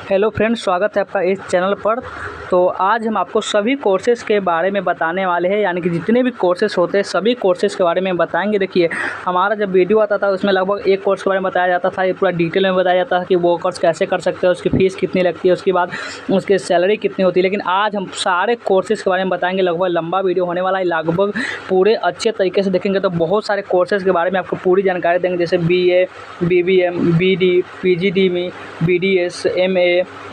Hello friends, स्वागत है आपका इस चैनल पर। तो आज हम आपको सभी कोर्सेज़ के बारे में बताने वाले हैं, यानी कि जितने भी कोर्सेज़ होते हैं सभी कोर्सेज़ के बारे में बताएंगे। देखिए, हमारा जब वीडियो आता था उसमें लगभग एक कोर्स के बारे में बताया जाता था, ये पूरा डिटेल में बताया जाता था कि वो कोर्स कैसे कर सकते हैं, उसकी फ़ीस कितनी लगती है, उसके बाद उसकी सैलरी कितनी होती है। लेकिन आज हम सारे कोर्सेज़ के बारे में बताएंगे। लगभग लंबा वीडियो होने वाला है, लगभग पूरे अच्छे तरीके से देखेंगे तो बहुत सारे कोर्सेज़ के बारे में आपको पूरी जानकारी देंगे, जैसे BA, BBM, BD, PGDME, BDS, MA,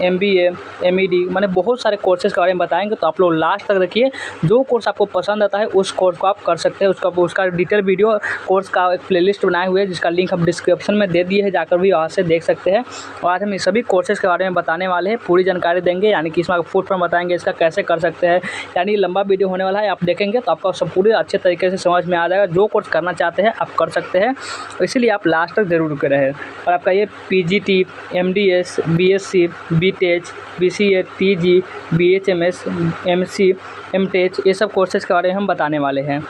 MBA, MED, मैंने बहुत सारे कोर्सेज़ के बारे में बताएंगे। तो आप लोग लास्ट तक देखिए, जो कोर्स आपको पसंद आता है उस कोर्स को आप कर सकते हैं। उसका डिटेल वीडियो कोर्स का एक प्लेलिस्ट बनाए हुए है, जिसका लिंक हम डिस्क्रिप्शन में दे दिए है, जाकर भी वहाँ से देख सकते हैं। और आज हम इस सभी कोर्सेज़ के बारे में बताने वाले हैं, पूरी जानकारी देंगे, यानी कि इसमें फुल फॉर्म बताएंगे, इसका कैसे कर सकते हैं। यानी लंबा वीडियो होने वाला है, आप देखेंगे तो आपका सब पूरे अच्छे तरीके से समझ में आ जाएगा। जो कोर्स करना चाहते हैं आप कर सकते हैं, इसीलिए आप लास्ट तक ज़रूर रुके रहें। और आपका ये PGT, MDS, BSc, BTech, BCA, TG, BHMS, MC, MTech, ये सब कोर्सेज़ के बारे में हम बताने वाले हैं।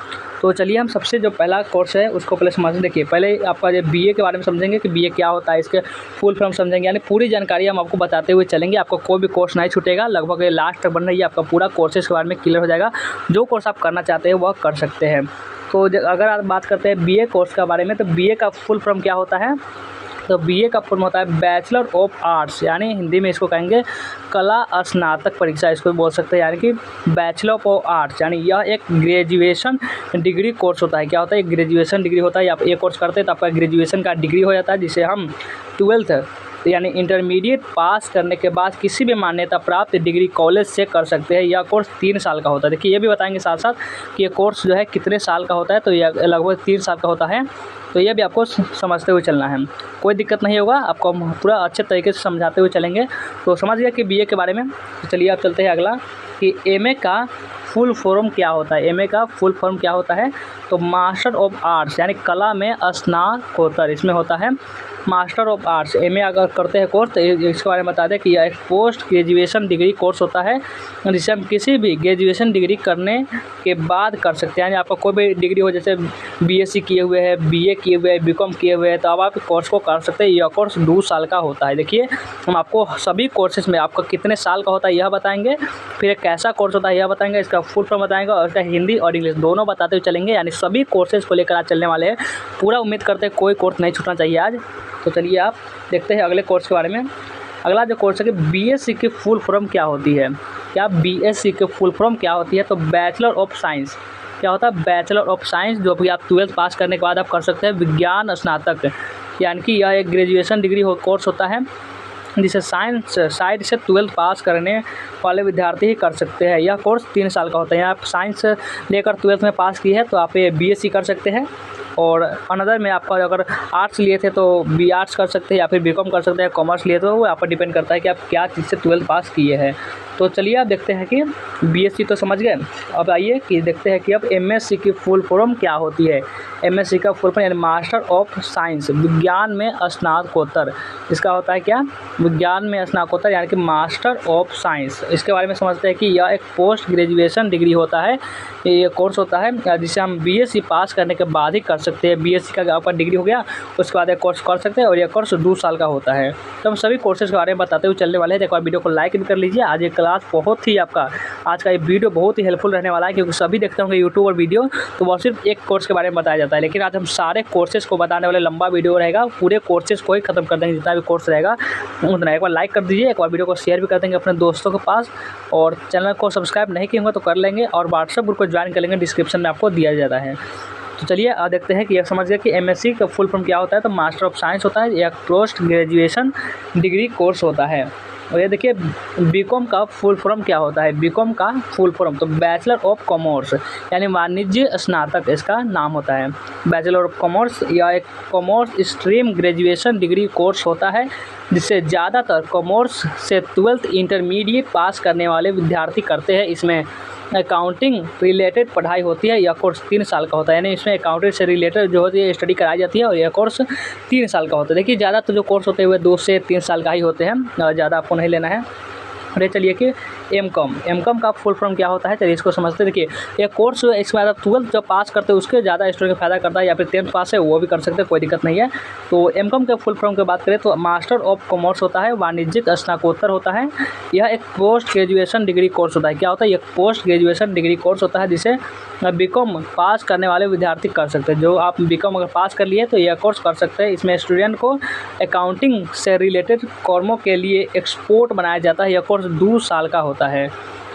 तो चलिए, हम सबसे जो पहला कोर्स है उसको पहले समझते हैं। देखिए, पहले आपका जो BA के बारे में समझेंगे कि BA क्या होता है, इसके फुल फॉर्म समझेंगे, यानी पूरी जानकारी हम आपको बताते हुए चलेंगे। आपको कोई भी कोर्स नहीं छूटेगा, लगभग ये लास्ट तक बन रही है, आपका पूरा कोर्सेज़ के बारे में क्लियर हो जाएगा। जो कोर्स आप करना चाहते हैं वह कर सकते हैं। तो अगर आप बात करते हैं BA कोर्स के बारे में, तो BA का फुल फॉर्म क्या होता है? तो BA का फुल होता है बैचलर ऑफ आर्ट्स, यानी हिंदी में इसको कहेंगे कला स्नातक परीक्षा, इसको बोल सकते हैं, यानी कि बैचलर ऑफ आर्ट्स। यानी यह एक ग्रेजुएशन डिग्री कोर्स होता है। क्या होता है? एक ग्रेजुएशन डिग्री होता है। आप ये कोर्स करते हैं तो आपका ग्रेजुएशन का डिग्री हो जाता है, जिसे हम 12th यानी इंटरमीडिएट पास करने के बाद किसी भी मान्यता प्राप्त डिग्री कॉलेज से कर सकते हैं। यह कोर्स 3 साल का होता है। देखिए, ये भी बताएंगे साथ साथ कि ये कोर्स जो है कितने साल का होता है। तो यह लगभग 3 साल का होता है। तो ये भी आपको समझते हुए चलना है, कोई दिक्कत नहीं होगा, आपको हम पूरा अच्छे तरीके से समझाते हुए चलेंगे। तो समझ गया कि BA के बारे में। तो चलिए आप चलते हैं अगला कि MA का फुल फॉर्म क्या होता है। MA का फुल फॉर्म क्या होता है? तो मास्टर ऑफ आर्ट्स, यानी कला में स्नातकोत्तर, इसमें होता है मास्टर ऑफ आर्ट्स। MA अगर करते हैं कोर्स तो इसके बारे में बता दें कि यह एक पोस्ट ग्रेजुएशन डिग्री कोर्स होता है, जिसे हम किसी भी ग्रेजुएशन डिग्री करने के बाद कर सकते हैं। यानी आपका कोई भी डिग्री हो, जैसे BSc किए हुए हैं, BA किए हुए हैं, BCom किए हुए हैं, तो अब आप कोर्स को कर सकते हैं। यह कोर्स 2 साल का होता है। देखिए, हम आपको सभी कोर्सेज में आपका कितने साल का होता है यह बताएंगे, फिर एक कैसा कोर्स होता है यह बताएंगे, इसका फुल फॉर्म बताएंगे, और इसका हिंदी और इंग्लिश दोनों बताते हुए चलेंगे। यानी सभी कोर्सेज को लेकर आज चलने वाले हैं। पूरा उम्मीद करते हैं कोई कोर्स नहीं छूटना चाहिए आज। तो चलिए आप देखते हैं अगले कोर्स के बारे में। अगला जो कोर्स है कि BSc की फुल फॉर्म क्या होती है। क्या BSc की फुल फॉर्म क्या होती है? तो बैचलर ऑफ साइंस। क्या होता है? बैचलर ऑफ साइंस, जो भी आप 12th पास करने के बाद आप कर सकते हैं विज्ञान स्नातक, यानी कि यह एक ग्रेजुएशन डिग्री कोर्स होता है, जिसे साइंस साइड से 12th पास करने वाले विद्यार्थी ही कर सकते हैं। यह कोर्स 3 साल का होता है। आप साइंस लेकर 12th में पास की है तो आप ये BSc कर सकते हैं। और अनदर में आपका अगर आर्ट्स लिए थे तो B आर्ट्स कर सकते हैं, या फिर BCom कर सकते हैं। कॉमर्स लिए तो वो आप पर डिपेंड करता है कि आप क्या चीज़ से 12th पास किए हैं। तो चलिए आप देखते हैं कि BSc तो समझ गए। अब आइए कि देखते हैं कि अब MSc की फुल फॉर्म क्या होती है। MSc का फुल फॉर्म यानी मास्टर ऑफ साइंस, विज्ञान में स्नातकोत्तर। इसका होता है क्या? विज्ञान में स्नातकोत्तर, यानी कि मास्टर ऑफ साइंस। इसके बारे में समझते हैं कि यह एक पोस्ट ग्रेजुएशन डिग्री होता है। ये कोर्स होता है जिसे हम BSc पास करने के बाद ही कर सकते हैं। BSc का आपका डिग्री हो गया, उसके बाद एक कोर्स कर सकते हैं, और यह कोर्स 2 साल का होता है। तो हम सभी कोर्सेज के बारे में बताते हुए चलने वाले हैं। एक बार वीडियो को लाइक भी कर लीजिए। आज ये क्लास बहुत ही आपका, आज का ये वीडियो बहुत ही हेल्पफुल रहने वाला है, क्योंकि सभी देखते होंगे यूट्यूब और वीडियो, तो वह सिर्फ एक कोर्स के बारे में बताया जाता है। लेकिन आज हम सारे कोर्सेज को बताने वाले, लंबा वीडियो रहेगा, पूरे कोर्सेज को ही खत्म कर देंगे, जितना भी कोर्स रहेगा उतना। एक बार लाइक कर दीजिए, एक बार वीडियो को शेयर भी कर देंगे अपने दोस्तों के पास, और चैनल को सब्सक्राइब नहीं किए होंगे तो कर लेंगे, और व्हाट्सएप ग्रुप को ज्वाइन कर लेंगे, डिस्क्रिप्शन में आपको दिया जाता है। तो चलिए देखते हैं कि यह समझ गए कि MSc का फुल फॉर्म क्या होता है। तो मास्टर ऑफ साइंस होता है, यह पोस्ट ग्रेजुएशन डिग्री कोर्स होता है। और ये देखिए, BCom का फुल फॉर्म क्या होता है। BCom का फुल फॉर्म तो बैचलर ऑफ कॉमर्स, यानी वाणिज्य स्नातक इसका नाम होता है। बैचलर ऑफ कॉमर्स या एक commerce stream graduation degree course होता है, जिससे ज़्यादातर कॉमर्स से 12th इंटरमीडिएट पास करने वाले विद्यार्थी करते हैं। इसमें अकाउंटिंग रिलेटेड पढ़ाई होती है। यह कोर्स 3 साल का होता है, यानी इसमें अकाउंटिंग से रिलेटेड जो होती है स्टडी कराई जाती है, और यह कोर्स 3 साल का होता है। देखिए, ज़्यादा तो जो कोर्स होते हैं वे 2 से 3 साल का ही होते हैं, ज़्यादा आपको नहीं लेना है। अरे चलिए कि एम कॉम का फुल फॉर्म क्या होता है, चलिए इसको समझते हैं। देखिए ये कोर्स इसमें आप 12th जब पास करते हैं उसके ज़्यादा स्टूडेंट को फ़ायदा करता है, या फिर 10th पास है वो भी कर सकते हैं, कोई दिक्कत नहीं है। तो एम कॉम के फुल फॉर्म की बात करें तो मास्टर ऑफ कॉमर्स होता है, वाणिज्यिक स्नातकोत्तर होता है। यह एक पोस्ट ग्रेजुएशन डिग्री कोर्स होता है। क्या होता है, ये पोस्ट ग्रेजुएशन डिग्री कोर्स होता है जिसे बीकॉम पास करने वाले विद्यार्थी कर सकते हैं। जो आप बीकॉम अगर पास कर लिए तो यह कोर्स कर सकते हैं। इसमें स्टूडेंट को अकाउंटिंग से रिलेटेड कामों के लिए एक्सपोर्ट बनाया जाता है। यह कोर्स 2 साल का होता है।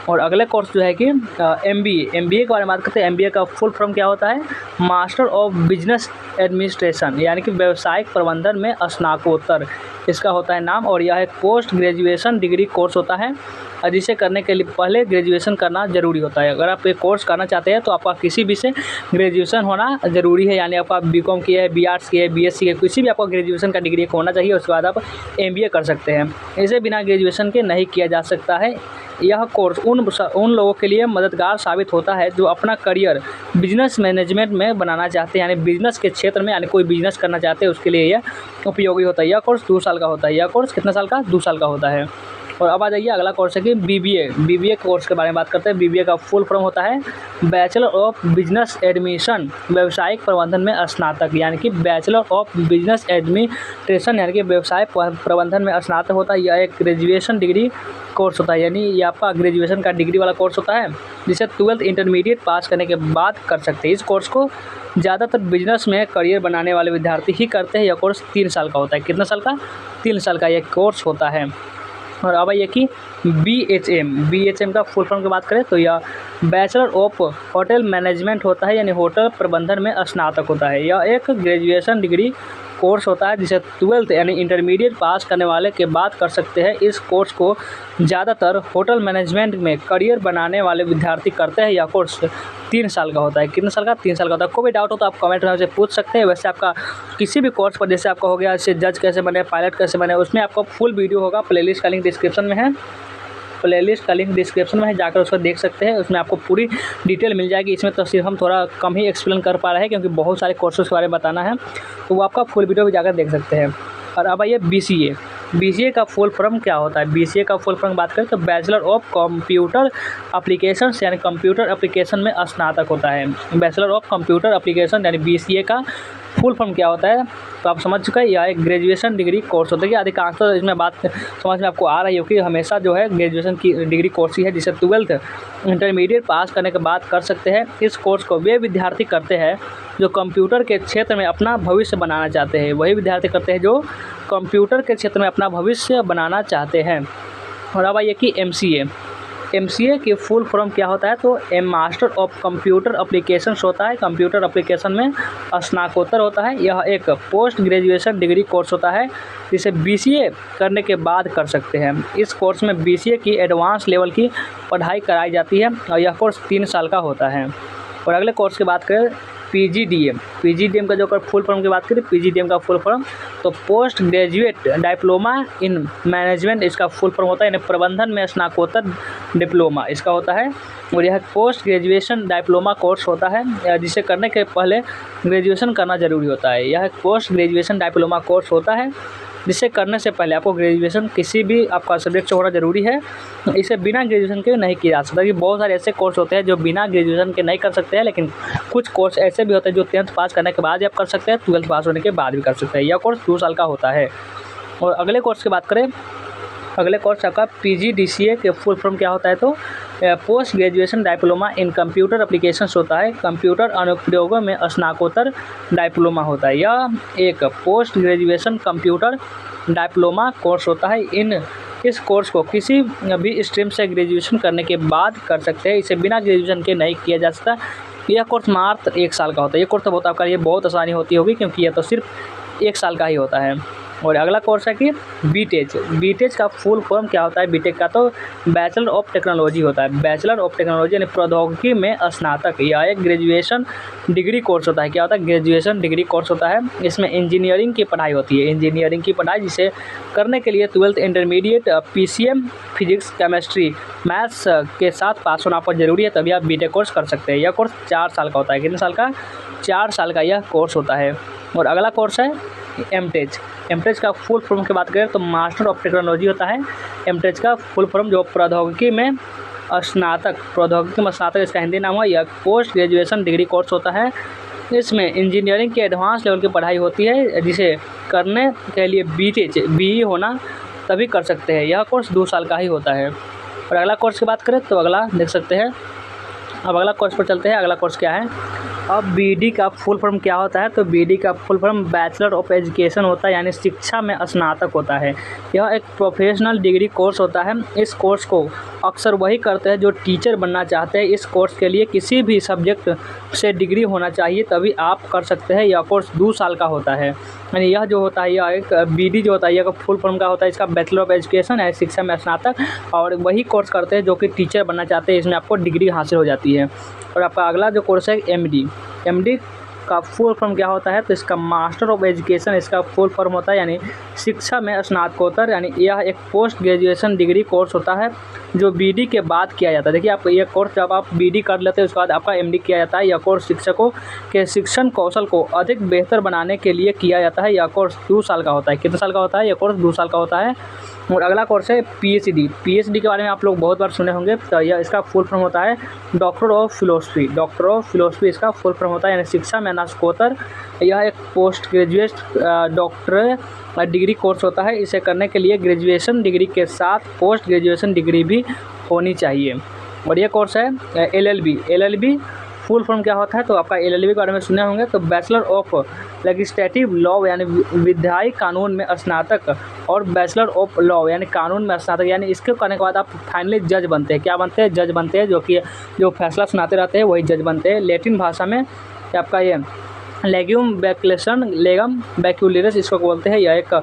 और अगले कोर्स जो है कि एमबीए के बारे में बात करते हैं। एमबीए का फुल फॉर्म क्या होता है, मास्टर ऑफ बिजनेस एडमिनिस्ट्रेशन, यानी कि व्यावसायिक प्रबंधन में स्नातकोत्तर इसका होता है नाम। और यह एक पोस्ट ग्रेजुएशन डिग्री कोर्स होता है जिसे करने के लिए पहले ग्रेजुएशन करना ज़रूरी होता है। अगर आप ये कोर्स करना चाहते हैं तो आपका किसी भी से ग्रेजुएशन होना ज़रूरी है, यानी आपका बीकॉम किया है, बीआर्ट्स किया है, बीएससी किया है, किसी भी आपको ग्रेजुएशन का डिग्री होना चाहिए। उसके बाद आप एमबीए कर सकते हैं। इसे बिना ग्रेजुएशन के नहीं किया जा सकता है। यह कोर्स उन लोगों के लिए मददगार साबित होता है जो अपना करियर बिजनेस मैनेजमेंट में बनाना चाहते हैं, यानी बिजनेस के क्षेत्र में, यानी कोई बिजनेस करना चाहते हैं उसके लिए यह उपयोगी होता है। यह कोर्स 2 साल का होता है। यह कोर्स कितने साल का, 2 साल का होता है। और अब आ जाइए अगला कोर्स है कि बीबीए कोर्स के बारे में बात करते हैं। बीबीए का फुल फॉर्म होता है बैचलर ऑफ बिजनेस एडमिशन, व्यावसायिक प्रबंधन में स्नातक, यानी कि बैचलर ऑफ बिजनेस एडमिनिस्ट्रेशन, यानी कि व्यवसाय प्रबंधन में स्नातक होता है। यह एक ग्रेजुएशन डिग्री कोर्स होता है, यानी ये आपका ग्रेजुएशन का डिग्री वाला कोर्स होता है जिसे 12th इंटरमीडिएट पास करने के बाद कर सकते हैं। इस कोर्स को ज़्यादातर बिजनेस में करियर बनाने वाले विद्यार्थी ही करते हैं। यह कोर्स 3 साल का होता है। कितना साल का, 3 साल का यह कोर्स होता है। और अब ये कि बीएचएम का फुल फॉर्म की बात करें तो यह बैचलर ऑफ होटल मैनेजमेंट होता है, यानी होटल प्रबंधन में स्नातक होता है। यह एक ग्रेजुएशन डिग्री कोर्स होता है जिसे 12th यानी इंटरमीडिएट पास करने वाले के बाद कर सकते हैं। इस कोर्स को ज़्यादातर होटल मैनेजमेंट में करियर बनाने वाले विद्यार्थी करते हैं। यह कोर्स 3 साल का होता है। कितने साल का, 3 साल का होता है। कोई भी डाउट हो तो आप कमेंट में मुझे पूछ सकते हैं। वैसे आपका किसी भी कोर्स पर, जैसे आपका हो गया जैसे जज कैसे बने, पायलट कैसे बने, उसमें आपका फुल वीडियो होगा। प्लेलिस्ट का लिंक डिस्क्रिप्शन में है, जाकर उसको देख सकते हैं। उसमें आपको पूरी डिटेल मिल जाएगी। इसमें तो सिर्फ हम थोड़ा कम ही एक्सप्लेन कर पा रहे हैं क्योंकि बहुत सारे कोर्सेज के बारे में बताना है, तो वो आपका फुल वीडियो भी जाकर देख सकते हैं। और अब आइए बीसीए का फुल फॉर्म क्या होता है। बीसीए का फुल फॉर्म बात करें तो बैचलर ऑफ कंप्यूटर एप्लीकेशन, यानी कंप्यूटर एप्लीकेशन में स्नातक होता है। बैचलर ऑफ कंप्यूटर एप्लीकेशन यानी बीसीए का फुल फॉर्म क्या होता है तो आप समझ चुके हैं। यह एक ग्रेजुएशन डिग्री कोर्स होता है। अधिकांश तो इसमें बात समझ में आपको आ रही होगी, हमेशा जो है ग्रेजुएशन की डिग्री कोर्स ही है जिसे 12th इंटरमीडिएट पास करने के बाद कर सकते हैं। इस कोर्स को वे विद्यार्थी करते हैं जो कंप्यूटर के क्षेत्र में अपना भविष्य बनाना चाहते हैं। वही विद्यार्थी करते हैं जो कंप्यूटर के क्षेत्र में अपना भविष्य बनाना चाहते हैं। और अब आइए कि एमसीए की फुल फॉर्म क्या होता है तो मास्टर ऑफ कंप्यूटर एप्लीकेशंस होता है। कंप्यूटर एप्लीकेशन में स्नातकोत्तर होता है। यह एक पोस्ट ग्रेजुएशन डिग्री कोर्स होता है जिसे बीसीए करने के बाद कर सकते हैं। इस कोर्स में बीसीए की एडवांस लेवल की पढ़ाई कराई जाती है और यह कोर्स 3 साल का होता है। और अगले कोर्स की बात करें पीजीडीएम का जो फुल फॉर्म की बात करें, पीजीडीएम का फुल फॉर्म तो post graduate diploma in management इसका फुल फॉर्म होता है, यानी प्रबंधन में स्नातकोत्तर डिप्लोमा इसका होता है। और यह पोस्ट ग्रेजुएशन डिप्लोमा कोर्स होता है जिसे करने के पहले ग्रेजुएशन करना ज़रूरी होता है। यह पोस्ट ग्रेजुएशन डिप्लोमा कोर्स होता है जिसे करने से पहले आपको ग्रेजुएशन किसी भी आपका सब्जेक्ट से होना ज़रूरी है। इसे बिना ग्रेजुएशन के नहीं किया जा सकता। कि बहुत सारे ऐसे कोर्स होते हैं जो बिना ग्रेजुएशन के नहीं कर सकते हैं, लेकिन कुछ कोर्स ऐसे भी होते हैं जो 10th पास करने के बाद ही आप कर सकते हैं, 12th पास होने के बाद भी कर सकते हैं। यह कोर्स 2 साल का होता है। और अगले कोर्स की बात करें, अगले कोर्स आपका पीजीडीसीए के फुल फॉर्म क्या होता है तो post graduation diploma in computer applications होता है। कंप्यूटर अनुप्रयोगों में स्नातकोत्तर डिप्लोमा होता है। यह एक post graduation computer diploma course होता है। इस कोर्स को किसी भी स्ट्रीम से ग्रेजुएशन करने के बाद कर सकते हैं। इसे बिना ग्रेजुएशन के नहीं किया जा सकता। यह कोर्स मात्र 1 साल का होता है। ये कोर्स तो बहुत आपका ये बहुत आसानी होती होगी क्योंकि यह तो सिर्फ 1 साल का ही होता है। और अगला कोर्स है कि बीटेच का फुल फॉर्म क्या होता है। बीटेक का तो बैचलर ऑफ टेक्नोलॉजी होता है। बैचलर ऑफ टेक्नोलॉजी यानी प्रौद्योगिकी में स्नातक। यह एक ग्रेजुएशन डिग्री कोर्स होता है। क्या होता है, ग्रेजुएशन डिग्री कोर्स होता है। इसमें इंजीनियरिंग की पढ़ाई होती है। इंजीनियरिंग की पढ़ाई जिसे करने के लिए 12th intermediate PCM physics chemistry maths के साथ पास होना आपको जरूरी है, तभी आप बीटेक कोर्स कर सकते हैं। यह कोर्स 4 साल का होता है। कितने साल का, 4 साल का यह कोर्स होता है। और अगला कोर्स है एमटेच। एमटेच का फुल फॉर्म की बात करें तो मास्टर ऑफ टेक्नोलॉजी होता है। एमटेच का फुल फॉर्म जो प्रौद्योगिकी में स्नातक, प्रौद्योगिकी में स्नातक इसका हिंदी नाम हुआ। यह पोस्ट ग्रेजुएशन डिग्री कोर्स होता है। इसमें इंजीनियरिंग के एडवांस लेवल की पढ़ाई होती है, जिसे करने के लिए BE होना तभी कर सकते हैं। यह कोर्स 2 साल का ही होता है। और अगला कोर्स की बात करें तो अगला देख सकते हैं। अब अगला कोर्स पर चलते हैं। अगला कोर्स क्या है? अब BD का फुल फॉर्म क्या होता है? तो BD का full form bachelor of education होता है, यानी शिक्षा में स्नातक होता है। यह एक प्रोफेशनल डिग्री कोर्स होता है। इस कोर्स को अक्सर वही करते हैं जो टीचर बनना चाहते हैं। इस कोर्स के लिए किसी भी सब्जेक्ट से डिग्री होना चाहिए, तभी आप कर सकते हैं। यह कोर्स 2 साल का होता है। यानी यह जो होता है, यह एक BD जो होता है, यह फुल फॉर्म का होता है। इसका बैचलर ऑफ एजुकेशन है, शिक्षा में स्नातक, और वही कोर्स करते हैं जो कि टीचर बनना चाहते हैं। इसमें आपको डिग्री हासिल हो जाती है। और आपका अगला जो कोर्स है MD का फुल फॉर्म क्या होता है? तो इसका मास्टर ऑफ एजुकेशन इसका फुल फॉर्म होता है, यानी शिक्षा में स्नातकोत्तर। यानी यह एक पोस्ट ग्रेजुएशन डिग्री कोर्स होता है जो BD के बाद किया जाता है। देखिए, आप ये कोर्स जब आप BD कर लेते हैं उसके बाद आपका MD किया जाता है। यह कोर्स शिक्षकों के शिक्षण कौशल को अधिक बेहतर बनाने के लिए किया जाता है। यह कोर्स 2 साल का होता है। कितने साल का होता है? यह कोर्स 2 साल का होता है। और अगला कोर्स है PhD के बारे में आप लोग बहुत बार सुने होंगे। तो यह इसका फुल फॉर्म होता है doctor of philosophy. Doctor of philosophy इसका फुल फॉर्म होता है, यानी शिक्षा में स्नातकोत्तर। यह एक post graduate doctor degree course होता है। इसे करने के लिए ग्रेजुएशन डिग्री के साथ पोस्ट ग्रेजुएशन डिग्री भी होनी चाहिए। और यह कोर्स है LLB फुल फॉर्म क्या होता है? तो आपका LLB के बारे में सुने होंगे। तो बैचलर ऑफ लेजिस्लेटिव लॉ, यानी विधायी कानून में स्नातक, और बैचलर ऑफ लॉ यानी कानून में स्नातक। यानी इसके करने के बाद आप फाइनली जज बनते हैं। क्या बनते हैं? जज बनते हैं, जो फैसला सुनाते रहते हैं वही जज बनते हैं। लैटिन भाषा में आपका ये लेगम बैक्यूलरिस इसको बोलते हैं। यह एक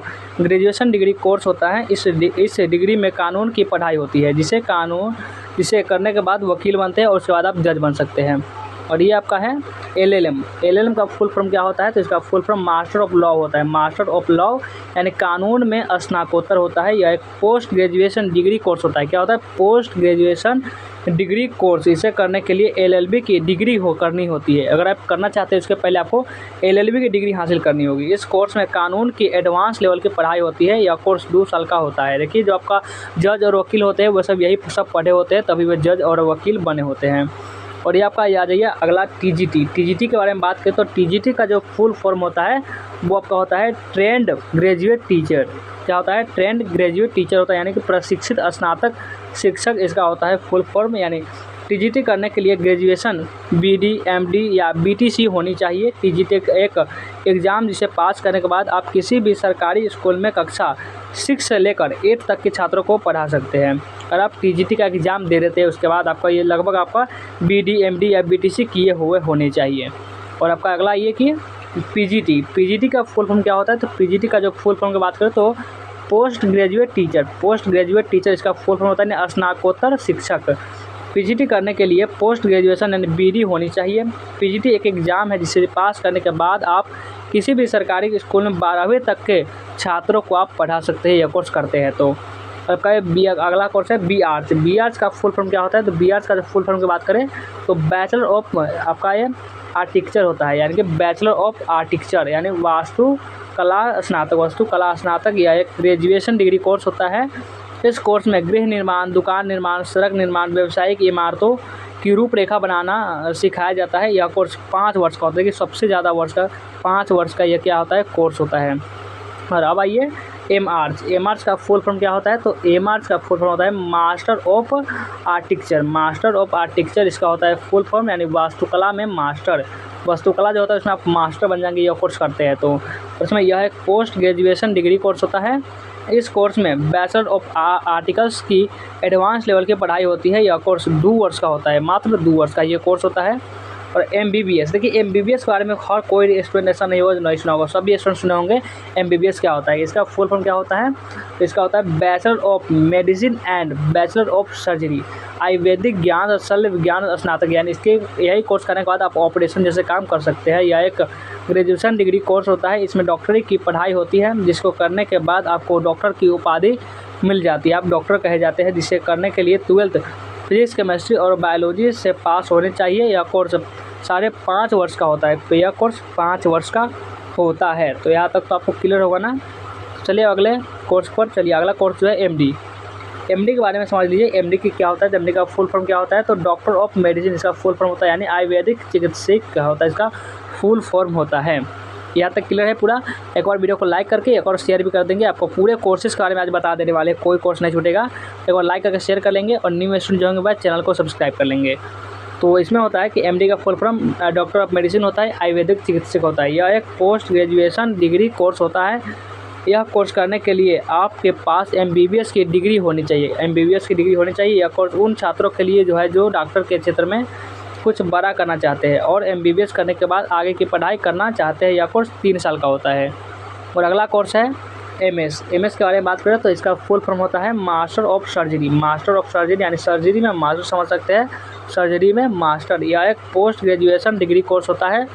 ग्रेजुएशन डिग्री कोर्स होता है। इस डिग्री में कानून की पढ़ाई होती है, जिसे करने के बाद वकील बनते हैं और उसके बाद आप जज बन सकते हैं। और ये आपका है LLM का फुल फॉर्म क्या होता है? तो इसका full form master of law होता है। मास्टर ऑफ लॉ यानी कानून में स्नातकोत्तर होता है। यह एक पोस्ट ग्रेजुएशन डिग्री कोर्स होता है। क्या होता है? Post graduation degree course. इसे करने के लिए LLB की डिग्री करनी होती है। अगर आप करना चाहते हैं उसके पहले आपको LLB की डिग्री हासिल करनी होगी। इस कोर्स में कानून की एडवांस लेवल की पढ़ाई होती है। यह कोर्स 2 साल का होता है। देखिए, जो आपका जज और वकील होते हैं वो सब यही सब पढ़े होते हैं, तभी वे जज और वकील बने होते हैं। और ये आपका याद जाइए अगला TGT के बारे में बात करें तो TGT का जो फुल फॉर्म होता है वो आपका होता है ट्रेंड ग्रेजुएट टीचर। क्या होता है? ट्रेंड ग्रेजुएट टीचर होता है, यानी कि प्रशिक्षित स्नातक शिक्षक इसका होता है फुल फॉर्म। यानी TGT करने के लिए ग्रेजुएशन BD, MD या BTC होनी चाहिए। TGT एक एग्ज़ाम जिसे पास करने के बाद आप किसी भी सरकारी स्कूल में कक्षा 6 से लेकर 8 तक के छात्रों को पढ़ा सकते हैं। अगर आप TGT का एग्ज़ाम दे देते हैं उसके बाद आपका ये लगभग आपका BD, MD या BTC किए हुए होने चाहिए। और आपका अगला ये कि PGT का फुल फॉर्म क्या होता है? तो PGT का जो फुल फॉर्म की बात करें तो पोस्ट ग्रेजुएट टीचर इसका फुल फॉर्म होता है स्नातकोत्तर शिक्षक। PGT करने के लिए पोस्ट ग्रेजुएशन यानी BD होनी चाहिए। PGT एक एग्ज़ाम है जिसे पास करने के बाद आप किसी भी सरकारी स्कूल में 12वीं तक के छात्रों को आप पढ़ा सकते हैं। यह कोर्स करते हैं। तो आपका अगला कोर्स है BArts का फुल फॉर्म क्या होता है? तो BArts का फुल फॉर्म की बात करें तो बैचलर ऑफ आपका ये आर्किटेक्चर होता है, यानी कि बैचलर ऑफ आर्किटेक्चर यानी वास्तुकला स्नातक या एक ग्रेजुएशन डिग्री कोर्स होता है। इस कोर्स में गृह निर्माण, दुकान निर्माण, सड़क निर्माण, व्यावसायिक इमारतों की रूपरेखा बनाना सिखाया जाता है। यह कोर्स 5 वर्ष का होता है, कि सबसे ज़्यादा 5 वर्ष का यह क्या होता है? कोर्स होता है। और अब आइए MArts का फुल फॉर्म क्या होता है? तो MArts का फुल फॉर्म होता है मास्टर ऑफ आर्किटेक्चर इसका होता है फुल फॉर्म, यानी वास्तुकला में मास्टर। वास्तुकला जो होता है उसमें आप मास्टर बन जाएंगे, यह कोर्स करते हैं। तो उसमें यह एक पोस्ट ग्रेजुएशन डिग्री कोर्स होता है। इस कोर्स में बैचलर ऑफ आर्टिकल्स की एडवांस लेवल की पढ़ाई होती है। यह कोर्स 2 वर्ष का होता है, मात्र 2 वर्ष का ये कोर्स होता है। और MBBS, देखिए MBBS के बारे में हर कोई स्टूडेंट ऐसा नहीं होगा नहीं सुना होगा, सभी स्टूडेंट सुने होंगे। MBBS क्या होता है? इसका फुल फॉर्म क्या होता है? तो इसका होता है bachelor of medicine and bachelor of surgery, Ayurvedic ज्ञान और शल्य विज्ञान स्नातक। यानी इसके यही कोर्स करने के बाद आप ऑपरेशन जैसे काम कर सकते हैं। यह एक ग्रेजुएशन डिग्री कोर्स होता है। इसमें डॉक्टरी की पढ़ाई होती है, जिसको करने के बाद आपको डॉक्टर की उपाधि मिल जाती है, आप डॉक्टर कहे जाते हैं। जिसे करने के लिए 12th फिजिक्स, केमिस्ट्री और बायोलॉजी से पास होने चाहिए। यह कोर्स 5.5 वर्ष का होता है। तो यह कोर्स 5 वर्ष का होता है। तो यहाँ तक तो आपको क्लियर होगा ना। चलिए अगले कोर्स पर चलिए। अगला कोर्स जो है एमडी के बारे में समझ लीजिए। एमडी की क्या होता है, एमडी का फुल फॉर्म क्या होता है, तो डॉक्टर ऑफ मेडिसिन इसका फुल फॉर्म होता है, यानी आयुर्वेदिक चिकित्सक क्या होता है, इसका फुल फॉर्म होता है। यहाँ तक क्लियर है पूरा। एक और वीडियो को लाइक करके एक और शेयर भी कर देंगे। आपको पूरे कोर्सेज के बारे में आज बता देने वाले, कोई कोर्स नहीं छूटेगा। एक बार लाइक करके शेयर कर लेंगे और न्यू स्टूडेंट जो होंगे बाद चैनल को सब्सक्राइब कर लेंगे। तो इसमें होता है कि एमडी का full form doctor of medicine होता है, आयुर्वेदिक चिकित्सक होता है। यह एक पोस्ट ग्रेजुएशन डिग्री कोर्स होता है। यह कोर्स करने के लिए आपके पास एमबीबीएस की डिग्री होनी चाहिए, एमबीबीएस की डिग्री होनी चाहिए। यह कोर्स उन छात्रों के लिए जो डॉक्टर के क्षेत्र में कुछ बड़ा करना चाहते हैं और एमबीबीएस करने के बाद आगे की पढ़ाई करना चाहते हैं। यह कोर्स 3 साल का होता है। और अगला कोर्स है एमएस के बारे में बात करें तो इसका फुल फॉर्म होता है master of surgery. Master of surgery यानी सर्जरी में मास्टर समझ सकते हैं, सर्जरी में मास्टर। यह एक पोस्ट ग्रेजुएशन डिग्री कोर्स होता है।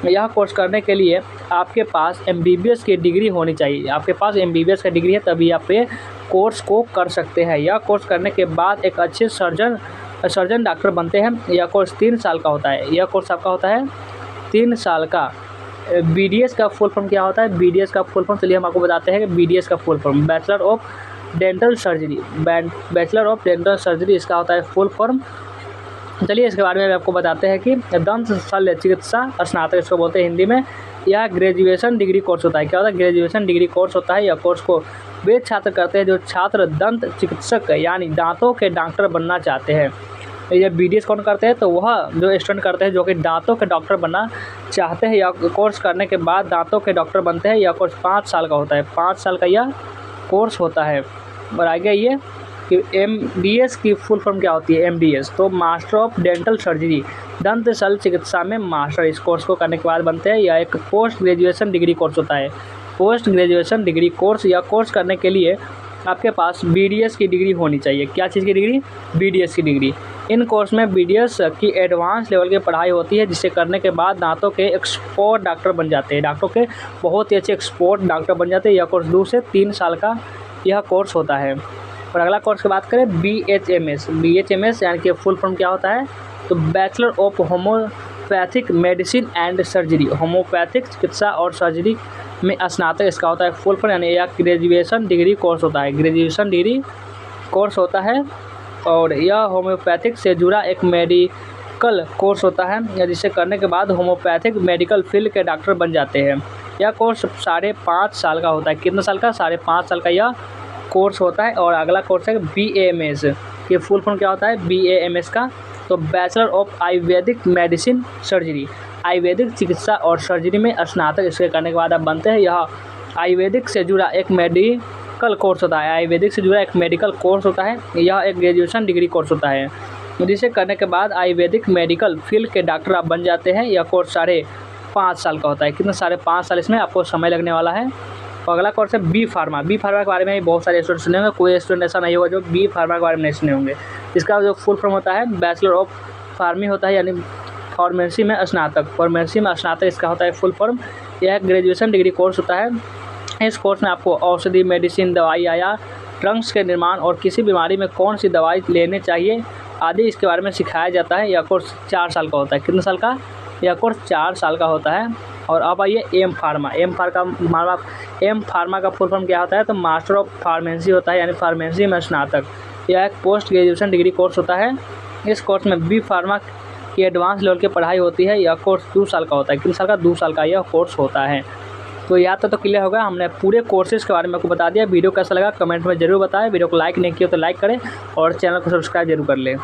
यह कोर्स करने के लिए आपके पास एमबीबीएस की डिग्री होनी चाहिए। आपके पास एमबीबीएस का डिग्री है तभी आप ये कोर्स को कर सकते हैं। यह कोर्स करने के बाद एक अच्छे सर्जन डॉक्टर बनते हैं। यह कोर्स 3 साल का होता है। यह कोर्स आपका होता है 3 साल का। बीडीएस का फुल फॉर्म क्या होता है, बीडीएस का फुल फॉर्म चलिए हम आपको बताते हैं कि बीडीएस का full form bachelor of dental surgery. Bachelor of dental surgery इसका होता है फुल फॉर्म। चलिए इसके बारे में आपको बताते हैं कि दंत शल्य चिकित्सा स्नातक इसको बोलते हैं हिंदी में। यह ग्रेजुएशन डिग्री कोर्स होता है। क्या होता है, ग्रेजुएशन डिग्री कोर्स होता है। यह कोर्स को वे छात्र करते हैं जो छात्र दंत चिकित्सक यानी दांतों के डॉक्टर बनना चाहते हैं। यह बीडीएस कौन करते हैं, तो वह जो स्टूडेंट करते हैं जो कि दांतों के डॉक्टर बनना चाहते हैं। यह कोर्स करने के बाद दांतों के डॉक्टर बनते हैं। यह कोर्स 5 साल का होता है। 5 साल का यह कोर्स होता है। और आगे ये कि एमडीएस की फुल फॉर्म क्या होती है, एमडीएस तो मास्टर ऑफ डेंटल सर्जरी, दंत शल्य चिकित्सा में मास्टर। इस कोर्स को करने के बाद बनते हैं। यह एक पोस्ट ग्रेजुएशन डिग्री कोर्स होता है। पोस्ट ग्रेजुएशन डिग्री कोर्स, यह कोर्स करने के लिए आपके पास बीडीएस की डिग्री होनी चाहिए। क्या चीज़ की डिग्री, बीडीएस की डिग्री। इन कोर्स में बीडीएस की एडवांस लेवल की पढ़ाई होती है, जिसे करने के बाद दांतों के एक्सपर्ट डॉक्टर बन जाते हैं। डॉक्टरों के बहुत ही अच्छे एक्सपर्ट डॉक्टर बन जाते हैं। यह कोर्स 2 से 3 साल का यह कोर्स होता है। और अगला कोर्स की बात करें बीएचएमएस यानी कि फुल फॉर्म क्या होता है, तो bachelor of homeopathic medicine and surgery. Homeopathic चिकित्सा और सर्जरी में स्नातक इसका होता है फुल फॉर्म, यानी यह ग्रेजुएशन डिग्री कोर्स होता है। ग्रेजुएशन डिग्री कोर्स होता है और यह होम्योपैथिक से जुड़ा एक मेडिकल कोर्स होता है, जिसे करने के बाद होम्योपैथिक मेडिकल फील्ड के डॉक्टर बन जाते हैं। यह कोर्स 5.5 साल का होता है। कितने साल का, 5.5 साल का यह कोर्स होता है। और अगला कोर्स है बीएएमएस। ये फुल फॉर्म क्या होता है, बीएएमएस का, तो bachelor of Ayurvedic medicine surgery. Ayurvedic चिकित्सा और सर्जरी में स्नातक इसके करने के बाद आप बनते हैं। यह आयुर्वेदिक से जुड़ा एक मेडिकल कोर्स होता है। आयुर्वेदिक से जुड़ा एक मेडिकल कोर्स होता है। यह एक ग्रेजुएशन डिग्री कोर्स होता है, जिसे करने के बाद आयुर्वेदिक मेडिकल फील्ड के डॉक्टर आप बन जाते हैं। यह कोर्स 5.5 साल का होता है। कितना, 5.5 साल इसमें आपको समय लगने वाला है। और अगला कोर्स है बी फार्मा। बी फार्मा के बारे में बहुत सारे स्टूडेंट सुने होंगे, कोई स्टूडेंट ऐसा नहीं होगा जो बी फार्मा के बारे में नहीं सुने होंगे। इसका जो फुल फॉर्म होता है बैचलर ऑफ फार्मी होता है, यानी फार्मेसी में स्नातक। फार्मेसी में स्नातक इसका होता है फुल फॉर्म। यह एक ग्रेजुएशन डिग्री कोर्स होता है। इस कोर्स में आपको औषधि, मेडिसिन, दवाई या ड्रग्स के निर्माण और किसी बीमारी में कौन सी दवाई लेने चाहिए आदि इसके बारे में सिखाया जाता है। यह कोर्स 4 साल का होता है। कितने साल का, यह कोर्स 4 साल का होता है। और अब आइए एम फार्मा का फुल फॉर्म क्या होता है, तो मास्टर ऑफ फार्मेसी होता है, यानी फार्मेसी में स्नातक। यह एक पोस्ट ग्रेजुएशन डिग्री कोर्स होता है। इस कोर्स में बी फार्मा की एडवांस लेवल की पढ़ाई होती है। यह कोर्स 2 साल का होता है। कितने साल का, 2 साल का यह कोर्स होता है। तो यहाँ तो क्लियर होगा, हमने पूरे कोर्सेज के बारे में आपको बता दिया। वीडियो कैसा लगा कमेंट में जरूर बताएं। वीडियो को लाइक नहीं किया तो लाइक करें और चैनल को सब्सक्राइब जरूर कर लें।